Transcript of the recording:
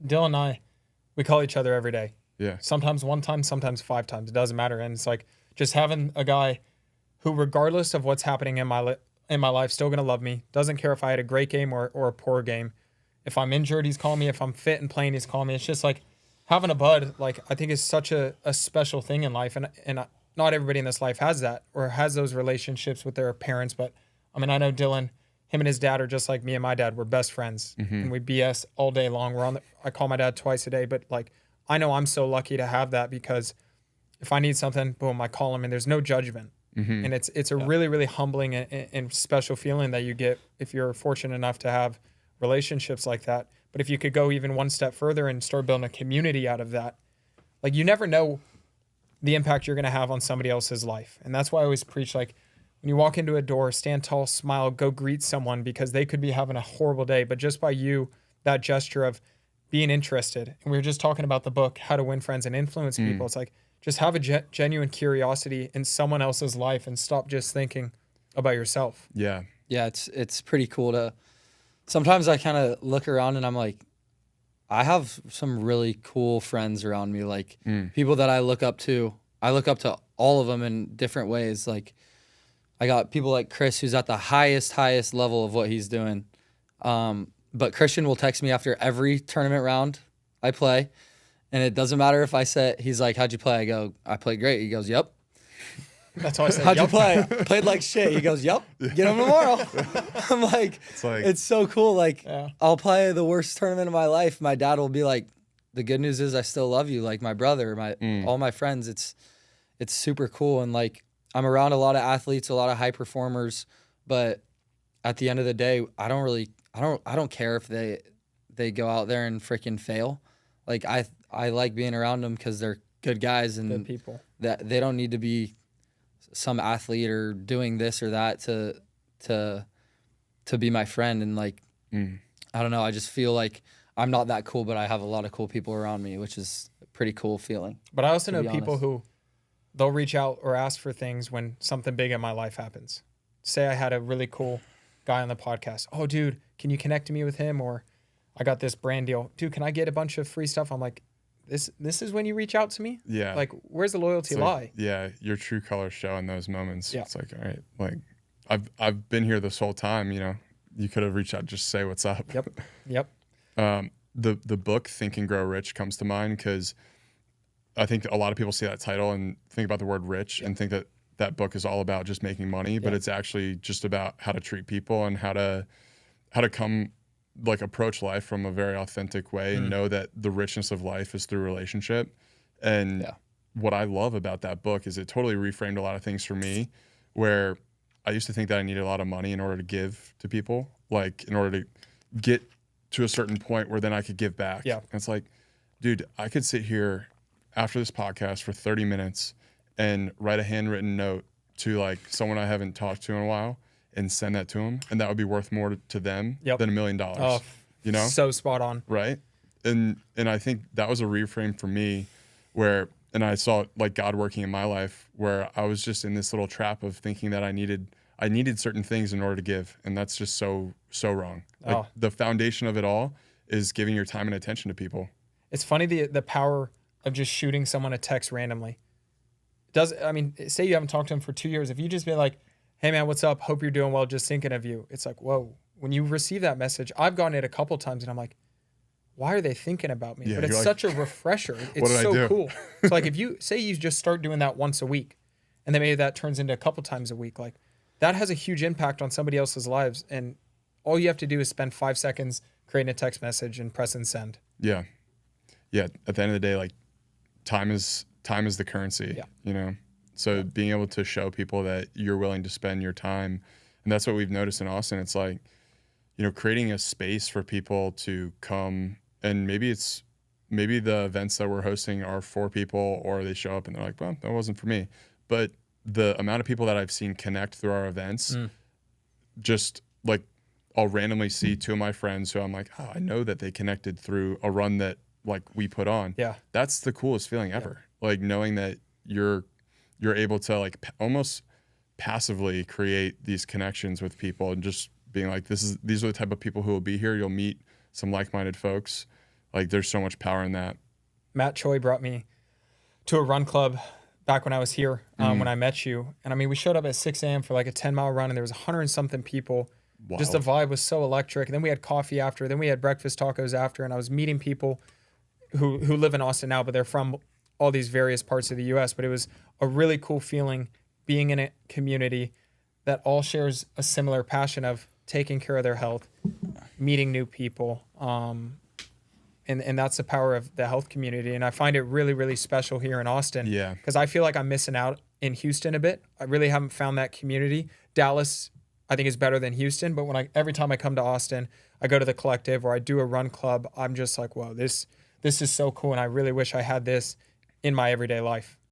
Dylan and I, we call each other every day. Yeah. Sometimes one time, sometimes 5 times. It doesn't matter. And it's like just having a guy who, regardless of what's happening in my life, still gonna love me. Doesn't care if I had a great game or a poor game. If I'm injured, he's calling me. If I'm fit and playing, he's calling me. It's just like having a bud. Like I think is such a special thing in life, and not everybody in this life has that or has those relationships with their parents. But I mean, I know Dylan. Him and his dad are just like me and my dad. We're best friends, and we BS all day long. I call my dad twice a day, but like I know I'm so lucky to have that because if I need something, boom, I call him, and there's no judgment. And it's a really, really humbling and special feeling that you get if you're fortunate enough to have relationships like that. But if you could go even one step further and start building a community out of that, like you never know the impact you're going to have on somebody else's life. And that's why I always preach, like when you walk into a door, stand tall, smile, go greet someone because they could be having a horrible day. But just by you, that gesture of being interested. And we were just talking about the book, How to Win Friends and Influence People. It's like, just have a genuine curiosity in someone else's life and stop just thinking about yourself. Yeah. Yeah, it's pretty cool to. Sometimes I kind of look around and I'm like, I have some really cool friends around me, like people that I look up to. I look up to all of them in different ways. Like I got people like Chris, who's at the highest level of what he's doing. But Christian will text me after every tournament round I play. And it doesn't matter if I say, he's like, how'd you play? I go, I played great. He goes, yep. That's all I say. How'd you Yep. play? Played like shit. He goes, yep. Get him tomorrow. I'm like, it's so cool. Like, I'll play the worst tournament of my life. My dad will be like, the good news is I still love you. Like my brother, all my friends. It's super cool. And like, I'm around a lot of athletes, a lot of high performers, but at the end of the day, I don't care if they go out there and freaking fail. Like I like being around them because they're good guys and Good people. That they don't need to be some athlete or doing this or that to be my friend. And like, I don't know. I just feel like I'm not that cool, but I have a lot of cool people around me, which is a pretty cool feeling. But I also know be people honest. who they'll reach out or ask for things when something big in my life happens. Say I had a really cool guy on the podcast. Oh, dude, can you connect me with him? Or I got this brand deal. Dude, can I get a bunch of free stuff? I'm like, this is when you reach out to me? Yeah. Like, where's the loyalty lie? Yeah, your true colors show in those moments. Yeah. It's like, all right, like I've been here this whole time, you know. You could have reached out, just say what's up. Yep. The book Think and Grow Rich comes to mind because I think a lot of people see that title and think about the word rich and think that book is all about just making money, but it's actually just about how to treat people and how to come like approach life from a very authentic way and know that the richness of life is through relationship. And what I love about that book is it totally reframed a lot of things for me, where I used to think that I needed a lot of money in order to give to people, like in order to get to a certain point where then I could give back. Yeah. And it's like, dude, I could sit here after this podcast for 30 minutes and write a handwritten note to like someone I haven't talked to in a while and send that to them, and that would be worth more to them than $1 million. Oh, you know? So spot on. Right? And I think that was a reframe for me where, and I saw like God working in my life where I was just in this little trap of thinking that I needed certain things in order to give, and that's just so wrong. Like the foundation of it all is giving your time and attention to people. It's funny the power of just shooting someone a text randomly. Say you haven't talked to him for 2 years. If you just be like, hey man, what's up? Hope you're doing well. Just thinking of you. It's like, whoa. When you receive that message, I've gotten it a couple times and I'm like, why are they thinking about me? Yeah, but it's like, such a refresher. It's what did I so do? cool. It's like if you say you just start doing that once a week and then maybe that turns into a couple times a week, like that has a huge impact on somebody else's lives. And all you have to do is spend 5 seconds creating a text message and press and send. Yeah. Yeah. At the end of the day, like time is the currency, you know? So being able to show people that you're willing to spend your time, and that's what we've noticed in Austin. It's like, you know, creating a space for people to come, and maybe the events that we're hosting are for people, or they show up and they're like, well, that wasn't for me. But the amount of people that I've seen connect through our events, just like I'll randomly see 2 of my friends who I'm like, oh, I know that they connected through a run that like we put on. Yeah. That's the coolest feeling ever. Like knowing that you're able to like almost passively create these connections with people and just being like, these are the type of people who will be here. You'll meet some like-minded folks Like there's so much power in that. Matt Choi brought me to a run club back when I was here, when I met you. And I mean, we showed up at 6 a.m. for like a 10-mile run, and there was 100 and something people. Wow. Just the vibe was so electric. And then we had coffee after. Then we had breakfast tacos after. And I was meeting people who live in Austin now, but they're from all these various parts of the U.S. But it was a really cool feeling being in a community that all shares a similar passion of taking care of their health, meeting new people. And that's the power of the health community. And I find it really, really special here in Austin. Yeah. Because I feel like I'm missing out in Houston a bit. I really haven't found that community. Dallas, I think, is better than Houston. But every time I come to Austin, I go to the Collective or I do a run club, I'm just like, whoa, this is so cool. And I really wish I had this in my everyday life.